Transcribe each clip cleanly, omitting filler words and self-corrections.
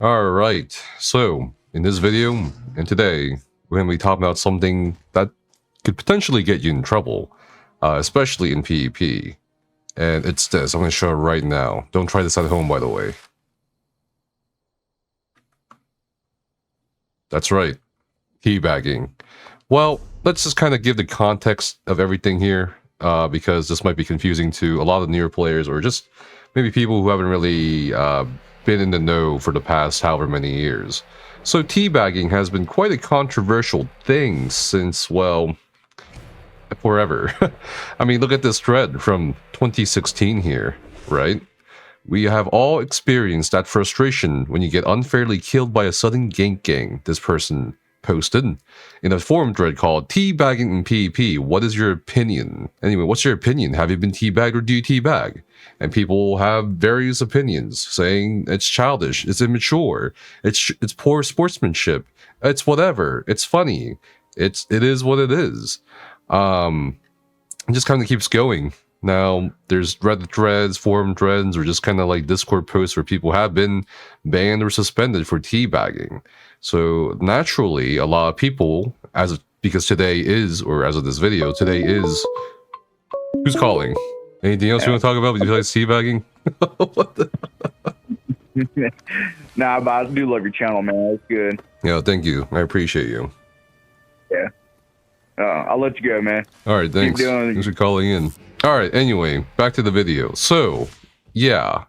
Alright, so in this video and today, we're going to be talking about something that could potentially get you in trouble, especially in PvP. And it's this. I'm going to show it right now. Don't try this at home, by the way. That's right. Teabagging. Well, let's just kind of give the context of everything here, because this might be confusing to a lot of newer players or just maybe people who haven't really been in the know for the past however many years. So teabagging has been quite a controversial thing since, well, forever. I mean, look at this thread from 2016 here, right? We have all experienced that frustration when you get unfairly killed by a sudden gank gang, this person posted in a forum thread called Teabagging in PvP. What is your opinion? Anyway, what's your opinion? Have you been teabagged or do you teabag? And people have various opinions saying it's childish, it's immature, it's poor sportsmanship, it's whatever, it's funny, it is what it is. It just kind of keeps going. Now, there's Reddit threads, forum threads, or just kind of like Discord posts where people have been banned or suspended for teabagging. So naturally, a lot of people, because today is, or as of this video, today is... Who's calling? Anything else you want to talk about besides teabagging? What the... Nah, but I do love your channel, man. It's good. Yeah, thank you. I appreciate you. Yeah. I'll let you go, man. All right, thanks. Thanks for calling in. All right, anyway, back to the video. So, yeah,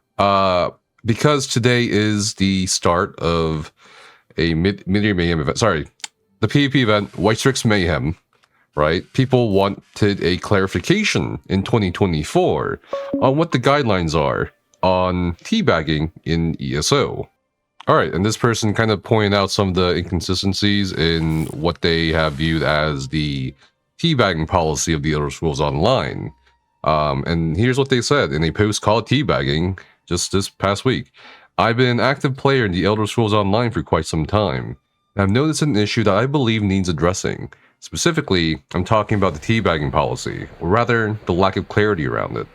because today is the start of a mid-year mayhem event. Sorry, the PvP event, White Strix Mayhem, right? People wanted a clarification in 2024 on what the guidelines are on teabagging in ESO. All right, and this person kind of pointed out some of the inconsistencies in what they have viewed as the teabagging policy of the Elder Scrolls Online. And here's what they said in a post called Teabagging just this past week. I've been an active player in the Elder Scrolls Online for quite some time, and I've noticed an issue that I believe needs addressing. Specifically, I'm talking about the teabagging policy, or rather, the lack of clarity around it.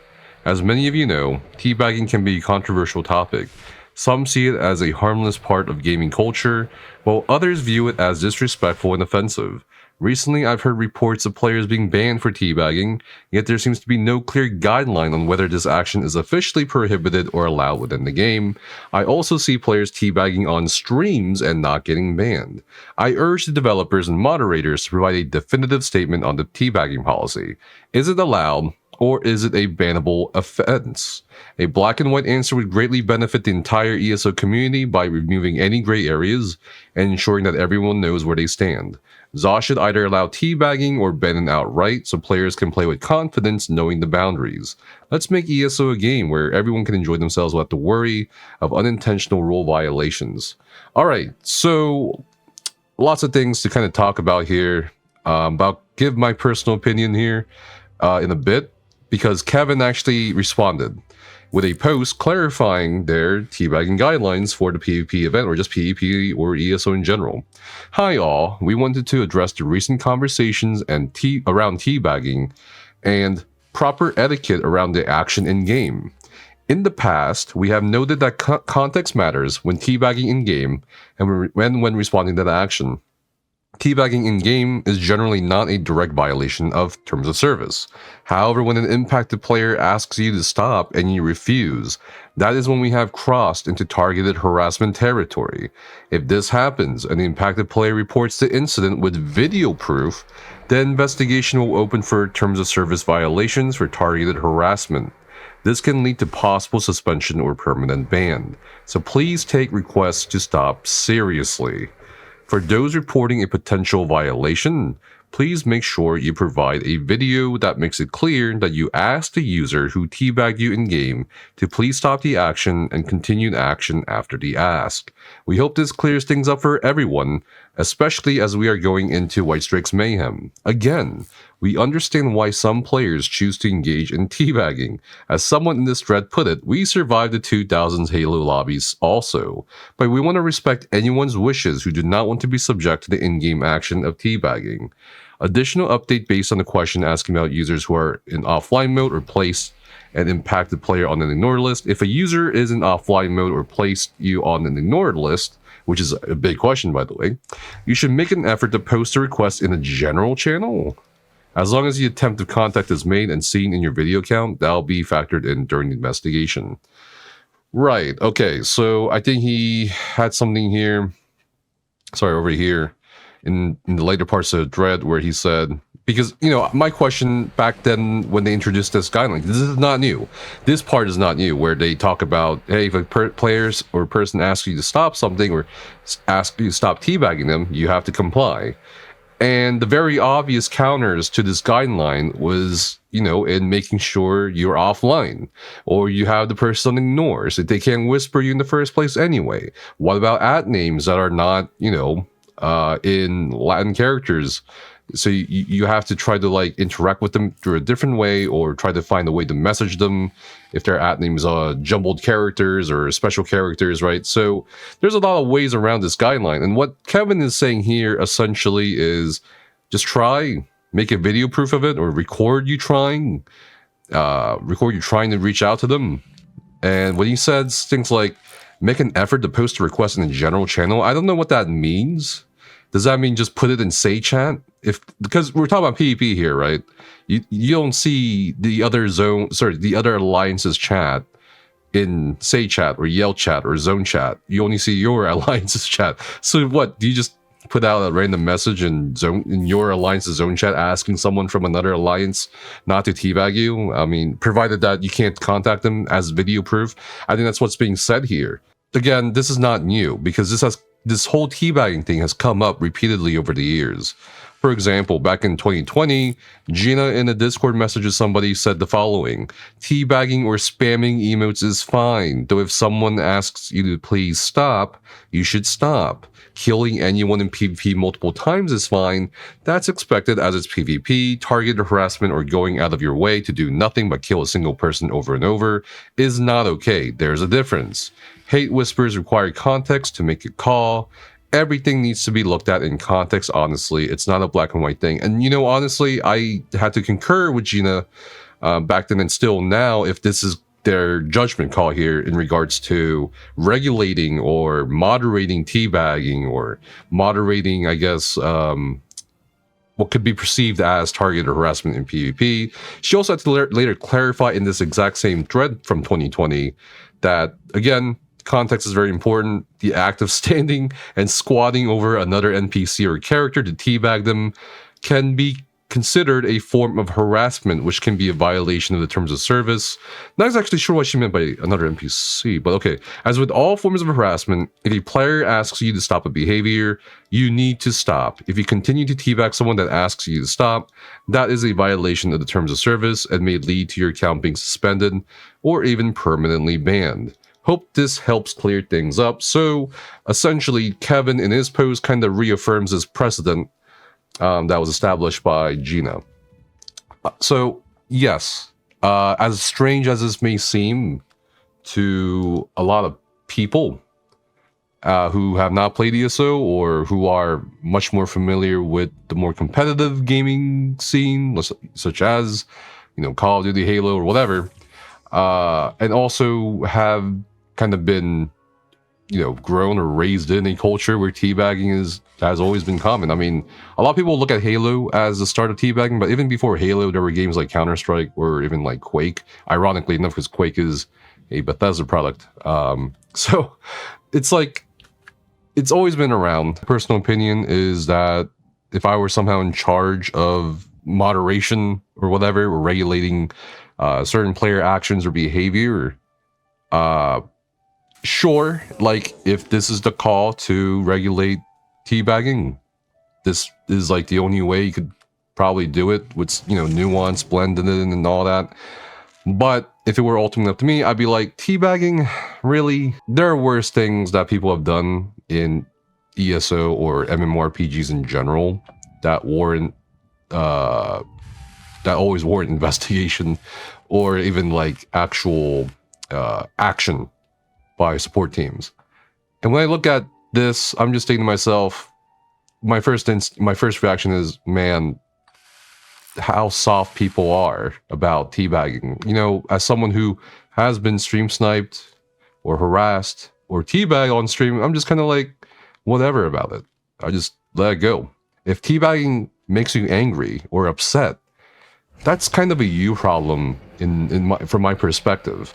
As many of you know, teabagging can be a controversial topic. Some see it as a harmless part of gaming culture, while others view it as disrespectful and offensive. Recently, I've heard reports of players being banned for teabagging, yet there seems to be no clear guideline on whether this action is officially prohibited or allowed within the game. I also see players teabagging on streams and not getting banned. I urge the developers and moderators to provide a definitive statement on the teabagging policy. Is it allowed, or is it a bannable offense? A black and white answer would greatly benefit the entire ESO community by removing any gray areas and ensuring that everyone knows where they stand. ZA should either allow teabagging or ban it outright so players can play with confidence knowing the boundaries. Let's make ESO a game where everyone can enjoy themselves without the worry of unintentional rule violations. Alright, so lots of things to kind of talk about here. I'll give my personal opinion here in a bit, because Kevin actually responded with a post clarifying their teabagging guidelines for the PvP event, or just PvP or ESO in general. Hi all, we wanted to address the recent conversations and around teabagging and proper etiquette around the action in-game. In the past, we have noted that context matters when teabagging in-game and when responding to the action. Teabagging in-game is generally not a direct violation of terms of service. However, when an impacted player asks you to stop and you refuse, that is when we have crossed into targeted harassment territory. If this happens and the impacted player reports the incident with video proof, the investigation will open for terms of service violations for targeted harassment. This can lead to possible suspension or permanent ban. So please take requests to stop seriously. For those reporting a potential violation, please make sure you provide a video that makes it clear that you asked the user who teabagged you in-game to please stop the action and continue the action after the ask. We hope this clears things up for everyone, especially as we are going into White Strix Mayhem. Again, we understand why some players choose to engage in teabagging. As someone in this thread put it, we survived the 2000s Halo lobbies also, but we want to respect anyone's wishes who do not want to be subject to the in-game action of teabagging. Additional update based on the question asking about users who are in offline mode or placed and impact the player on an ignored list. If a user is in offline mode or placed you on an ignored list, which is a big question, by the way, you should make an effort to post a request in a general channel. As long as the attempt of contact is made and seen in your video count, that'll be factored in during the investigation. Right, okay, so I think he had something here, sorry, over here, in the later parts of the thread where he said, because, you know, my question back then when they introduced this guideline, this is not new. This part is not new, where they talk about, hey, if a players or person asks you to stop something or asks you to stop teabagging them, you have to comply. And the very obvious counters to this guideline was, you know, in making sure you're offline or you have the person ignores it. They can't whisper you in the first place anyway. What about at names that are not, you know, in Latin characters? So you have to try to like interact with them through a different way or try to find a way to message them if their at names are jumbled characters or special characters, right? So there's a lot of ways around this guideline. And what Kevin is saying here essentially is just try, make a video proof of it or record you trying to reach out to them. And when he says things like make an effort to post a request in a general channel, I don't know what that means. Does that mean just put it in say chat? Because we're talking about PvP here, right? You don't see the other alliance's chat in say chat or yell chat or zone chat. You only see your alliance's chat. So what, do you just put out a random message in your alliance's zone chat asking someone from another alliance not to teabag you? I mean, provided that you can't contact them as video proof. I think that's what's being said here. Again, this is not new because this whole teabagging thing has come up repeatedly over the years. For example, back in 2020, Gina in a Discord message with somebody said the following: teabagging or spamming emotes is fine, though if someone asks you to please stop, you should stop. Killing anyone in PvP multiple times is fine. That's expected as it's PvP. Targeted harassment or going out of your way to do nothing but kill a single person over and over is not okay. There's a difference. Hate whispers require context to make a call. Everything needs to be looked at in context, honestly. It's not a black and white thing. And, you know, honestly, I had to concur with Gina back then and still now, if this is their judgment call here in regards to regulating or moderating teabagging or moderating, I guess, what could be perceived as targeted harassment in PvP. She also had to later clarify in this exact same thread from 2020 that, again, context is very important. The act of standing and squatting over another NPC or character to teabag them can be considered a form of harassment, which can be a violation of the terms of service. Not exactly sure what she meant by another NPC, but okay. As with all forms of harassment, if a player asks you to stop a behavior, you need to stop. If you continue to teabag someone that asks you to stop, that is a violation of the terms of service and may lead to your account being suspended or even permanently banned. Hope this helps clear things up. So essentially, Kevin in his post kind of reaffirms this precedent that was established by Gina. So yes, as strange as this may seem to a lot of people who have not played ESO or who are much more familiar with the more competitive gaming scene, such as, you know, Call of Duty, Halo, or whatever, and also have kind of been, you know, grown or raised in a culture where teabagging has always been common. I mean, a lot of people look at Halo as the start of teabagging, but even before Halo, there were games like Counter-Strike or even like Quake. Ironically enough, because Quake is a Bethesda product. So it's like, it's always been around. Personal opinion is that if I were somehow in charge of moderation or whatever, or regulating certain player actions or behavior, sure, like if this is the call to regulate teabagging, this is like the only way you could probably do it with, you know, nuance blended in and all that. But if it were ultimately up to me, I'd be like, teabagging, really? There are worse things that people have done in ESO or MMORPGs in general that always warrant investigation or even like actual action by support teams. And when I look at this, I'm just thinking to myself, my first reaction is, man, how soft people are about teabagging. You know, as someone who has been stream sniped or harassed or teabag on stream, I'm just kind of like, whatever about it. I just let it go. If teabagging makes you angry or upset, that's kind of a you problem from my perspective.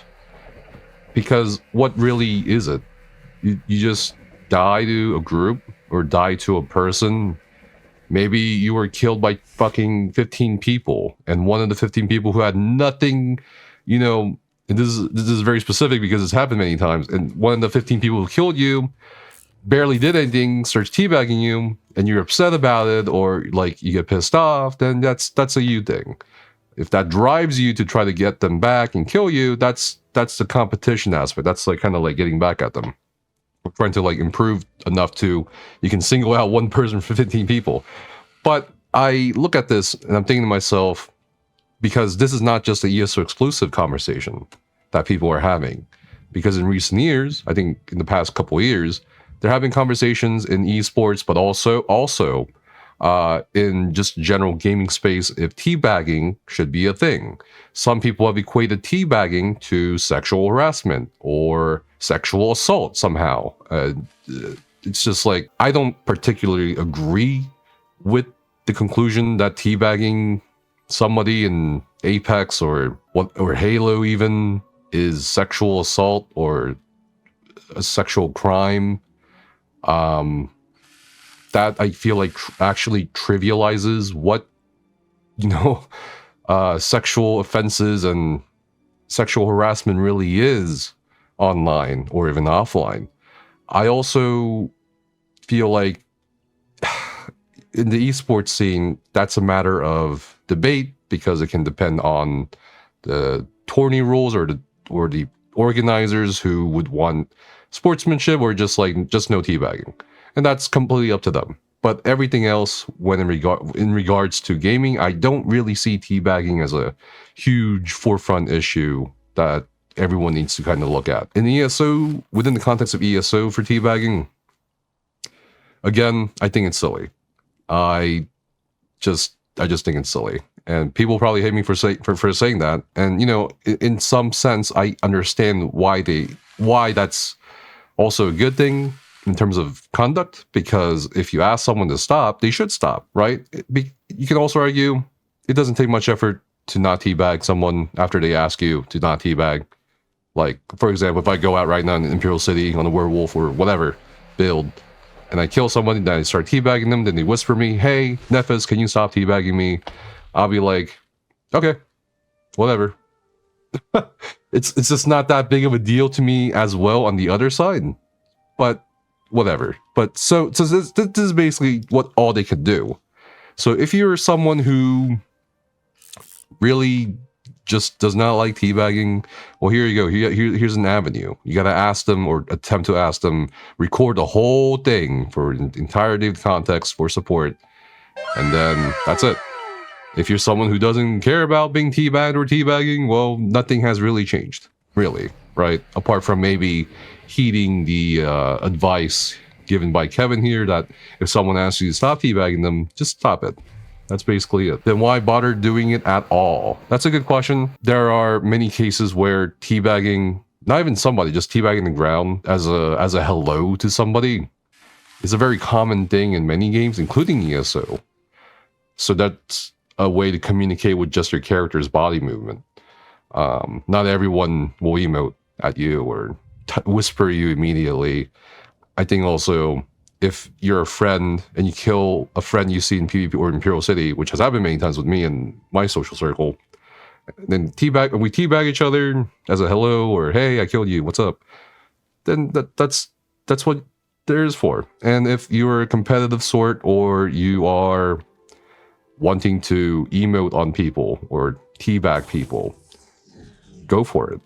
Because what really is it? You just die to a group or die to a person. Maybe you were killed by fucking 15 people, and one of the 15 people who had nothing, you know, and this is very specific because it's happened many times, and one of the 15 people who killed you barely did anything, starts teabagging you, and you're upset about it, or like you get pissed off, then that's a you thing. If that drives you to try to get them back and kill you, that's the competition aspect. That's like kind of like getting back at them. We're trying to like improve enough to you can single out one person for 15 people. But I look at this and I'm thinking to myself, because this is not just a ESO exclusive conversation that people are having. Because in recent years, I think in the past couple of years, they're having conversations in esports, but also in just general gaming space if teabagging should be a thing. Some people have equated teabagging to sexual harassment or sexual assault somehow. It's just like, I don't particularly agree with the conclusion that teabagging somebody in Apex or Halo even is sexual assault or a sexual crime. That I feel like actually trivializes what, you know, sexual offenses and sexual harassment really is online or even offline. I also feel like in the esports scene, that's a matter of debate because it can depend on the tourney rules or the organizers who would want sportsmanship or just no teabagging. And that's completely up to them. But everything else, when in regards to gaming, I don't really see teabagging as a huge forefront issue that everyone needs to kind of look at. In ESO, within the context of ESO for teabagging, again, I think it's silly. I just think it's silly. And people probably hate me for saying that. And, you know, in some sense, I understand why that's also a good thing in terms of conduct, because if you ask someone to stop, they should stop, right? You can also argue it doesn't take much effort to not teabag someone after they ask you to not teabag. Like, for example, if I go out right now in Imperial City on a werewolf or whatever build, and I kill someone, then I start teabagging them, then they whisper me, hey, Nephis, can you stop teabagging me? I'll be like, okay, whatever. It's just not that big of a deal to me as well on the other side. But whatever. But so this is basically what all they could do. So if you're someone who really just does not like teabagging, well, here you go. Here's an avenue. You got to ask them or attempt to ask them, record the whole thing for an entirety of the context for support. And then that's it. If you're someone who doesn't care about being teabagged or teabagging, well, nothing has really changed, really, right? Apart from maybe heeding the advice given by Kevin here that if someone asks you to stop teabagging them, just stop it. That's basically it. Then why bother doing it at all? That's a good question. There are many cases where teabagging, not even somebody, just teabagging the ground as a hello to somebody is a very common thing in many games, including ESO. So that's a way to communicate with just your character's body movement. Not everyone will emote at you or whisper you immediately. I think also if you're a friend and you kill a friend you see in PvP or Imperial City, which has happened many times with me and my social circle, then we teabag each other as a hello or hey, I killed you, what's up? Then that's what there is for. And if you're a competitive sort or you are wanting to emote on people or teabag people, go for it.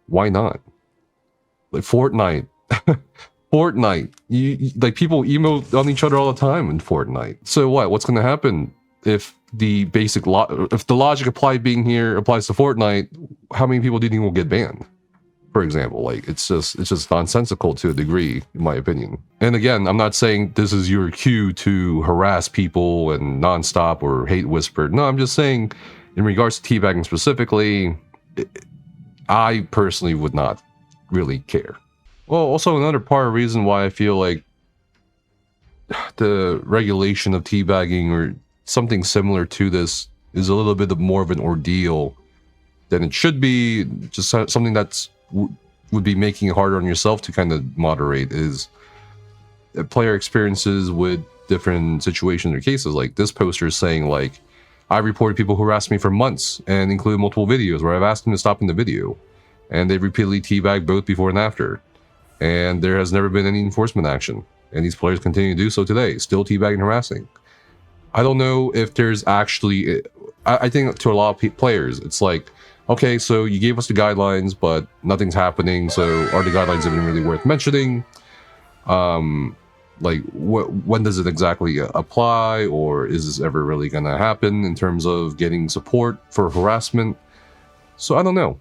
Why not? Like Fortnite. Fortnite. Like people emote on each other all the time in Fortnite. So what's going to happen if the if the logic applied being here applies to Fortnite? How many people do you think will get banned? for example. Like, it's just nonsensical to a degree, in my opinion. And again, I'm not saying this is your cue to harass people and nonstop or hate whisper. No, I'm just saying, in regards to teabagging specifically, I personally would not really care. Well, also another part of the reason why I feel like the regulation of teabagging or something similar to this is a little bit more of an ordeal than it should be, just something that's would be making it harder on yourself to kind of moderate, is player experiences with different situations or cases. Like this poster is saying, like, I reported people who harassed me for months and included multiple videos where I've asked them to stop in the video, and they've repeatedly teabagged both before and after, and there has never been any enforcement action, and these players continue to do so today, still teabagging and harassing. I don't know if there's actually, I think to a lot of players, it's like, okay, so you gave us the guidelines, but nothing's happening, so are the guidelines even really worth mentioning? Like, when does it exactly apply, or is this ever really going to happen in terms of getting support for harassment? So I don't know.